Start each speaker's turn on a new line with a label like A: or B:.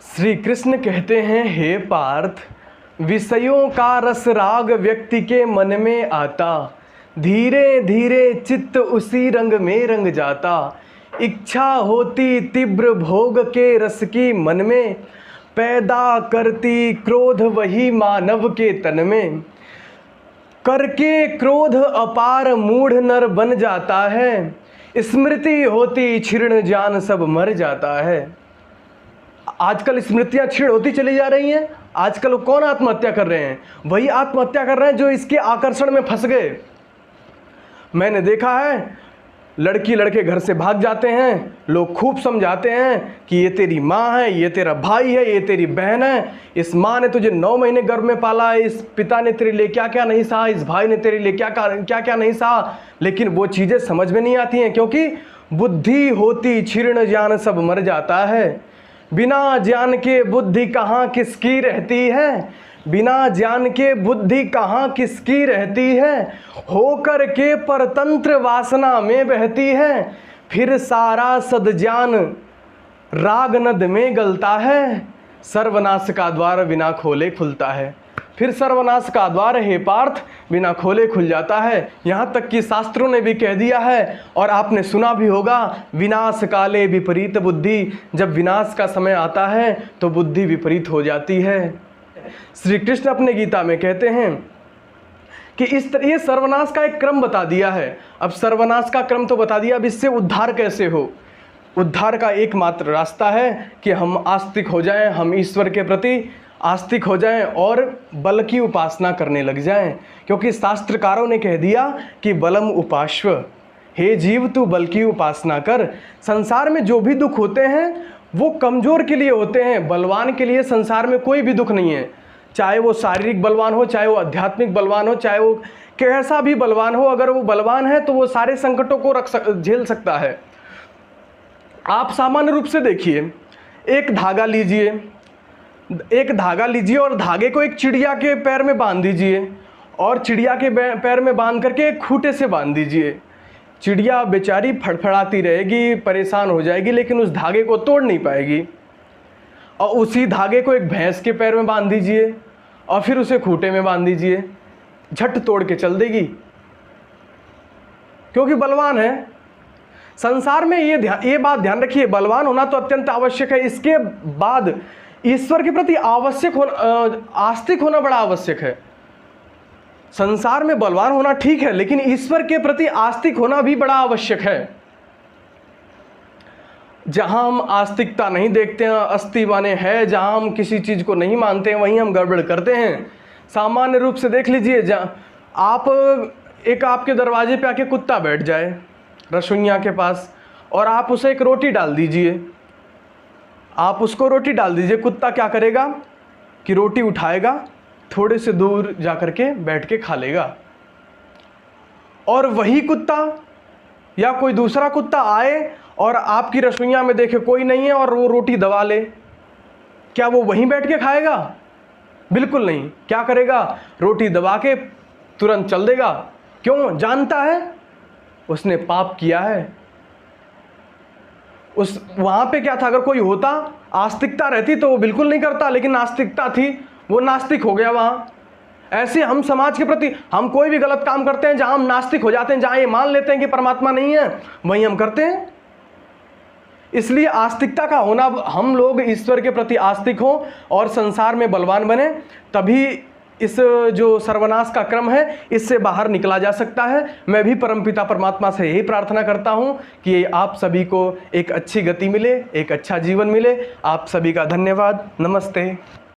A: श्री कृष्ण कहते हैं, हे पार्थ, विषयों का रस राग व्यक्ति के मन में आता, धीरे धीरे चित्त उसी रंग में रंग जाता। इच्छा होती तीव्र भोग के रस की मन में, पैदा करती क्रोध वही मानव के तन में। करके क्रोध अपार मूढ़ नर बन जाता है, स्मृति होती क्षीण जान सब मर जाता है। आजकल स्मृतियां क्षीण होती चली जा रही हैं। आजकल कौन आत्महत्या कर रहे हैं? वही आत्महत्या कर रहे हैं जो इसके आकर्षण में फंस गए। मैंने देखा है, लड़की लड़के घर से भाग जाते हैं, लोग खूब समझाते हैं कि ये तेरी माँ है, ये तेरा भाई है, ये तेरी बहन है, इस माँ ने तुझे 9 महीने गर्भ में पाला है, इस पिता ने तेरे लिए क्या क्या नहीं सहा, इस भाई ने तेरे लिए क्या क्या नहीं सहा। लेकिन वो चीज़ें समझ में नहीं आती हैं, क्योंकि बुद्धि होती क्षीण जान सब मर जाता है। बिना ज्ञान के बुद्धि कहाँ किसकी रहती है, बिना ज्ञान के बुद्धि कहाँ किसकी रहती है। होकर के परतंत्र वासना में बहती है, फिर सारा सद्ज्ञान राग नद में गलता है। सर्वनाश का द्वार बिना खोले खुलता है, फिर सर्वनाश का द्वार हे पार्थ बिना खोले खुल जाता है। यहाँ तक कि शास्त्रों ने भी कह दिया है, और आपने सुना भी होगा, विनाश काले विपरीत बुद्धि। जब विनाश का समय आता है तो बुद्धि विपरीत हो जाती है। श्री कृष्ण अपने गीता में कहते हैं कि इस तरह ये सर्वनाश का एक क्रम बता दिया है। अब सर्वनाश का क्रम तो बता दिया, अब इससे उद्धार कैसे हो? उद्धार का एकमात्र रास्ता है कि हम आस्तिक हो जाएं, हम ईश्वर के प्रति आस्तिक हो जाएं और बल की उपासना करने लग जाएं। क्योंकि शास्त्रकारों ने कह दिया कि बलम उपाश्व, हे जीव तू बल की उपासना कर। संसार में जो भी दुख होते हैं वो कमज़ोर के लिए होते हैं, बलवान के लिए संसार में कोई भी दुख नहीं है। चाहे वो शारीरिक बलवान हो, चाहे वो आध्यात्मिक बलवान हो, चाहे वो कैसा भी बलवान हो, अगर वो बलवान है तो वो सारे संकटों को झेल सकता है। आप सामान्य रूप से देखिए, एक धागा लीजिए और धागे को एक चिड़िया के पैर में बांध दीजिए, और चिड़िया के पैर में बांध करके एक खूंटे से बांध दीजिए। चिड़िया बेचारी फड़फड़ाती रहेगी, परेशान हो जाएगी, लेकिन उस धागे को तोड़ नहीं पाएगी। और उसी धागे को एक भैंस के पैर में बांध दीजिए और फिर उसे खूंटे में बांध दीजिए, झट तोड़ के चल देगी, क्योंकि बलवान है। संसार में ये बात ध्यान रखिए, बलवान होना तो अत्यंत आवश्यक है। इसके बाद ईश्वर के प्रति आस्तिक होना बड़ा आवश्यक है। संसार में बलवान होना ठीक है, लेकिन ईश्वर के प्रति आस्तिक होना भी बड़ा आवश्यक है। जहां हम आस्तिकता नहीं देखते हैं, अस्ति माने है, जहां हम किसी चीज को नहीं मानते हैं, वहीं हम गड़बड़ करते हैं। सामान्य रूप से देख लीजिए, आपके दरवाजे पे आके कुत्ता बैठ जाए रसोइया के पास, और आप उसे एक रोटी डाल दीजिए, आप उसको रोटी डाल दीजिए। कुत्ता क्या करेगा कि रोटी उठाएगा, थोड़े से दूर जा कर के बैठ के खा लेगा। और वही कुत्ता या कोई दूसरा कुत्ता आए और आपकी रसोइया में देखे कोई नहीं है और वो रोटी दबा ले, क्या वो वहीं बैठ के खाएगा? बिल्कुल नहीं। क्या करेगा? रोटी दबा के तुरंत चल देगा। क्यों? जानता है उसने पाप किया है। वहां पे क्या था, अगर कोई होता, आस्तिकता रहती तो वो बिल्कुल नहीं करता, लेकिन नास्तिकता थी, वो नास्तिक हो गया वहां। ऐसे हम समाज के प्रति, हम कोई भी गलत काम करते हैं, जहां हम नास्तिक हो जाते हैं, जहां ये मान लेते हैं कि परमात्मा नहीं है, वहीं हम करते हैं। इसलिए आस्तिकता का होना, हम लोग ईश्वर के प्रति आस्तिक हों और संसार में बलवान बने, तभी इस जो सर्वनाश का क्रम है इससे बाहर निकला जा सकता है। मैं भी परमपिता परमात्मा से यही प्रार्थना करता हूं कि आप सभी को एक अच्छी गति मिले, एक अच्छा जीवन मिले। आप सभी का धन्यवाद। नमस्ते।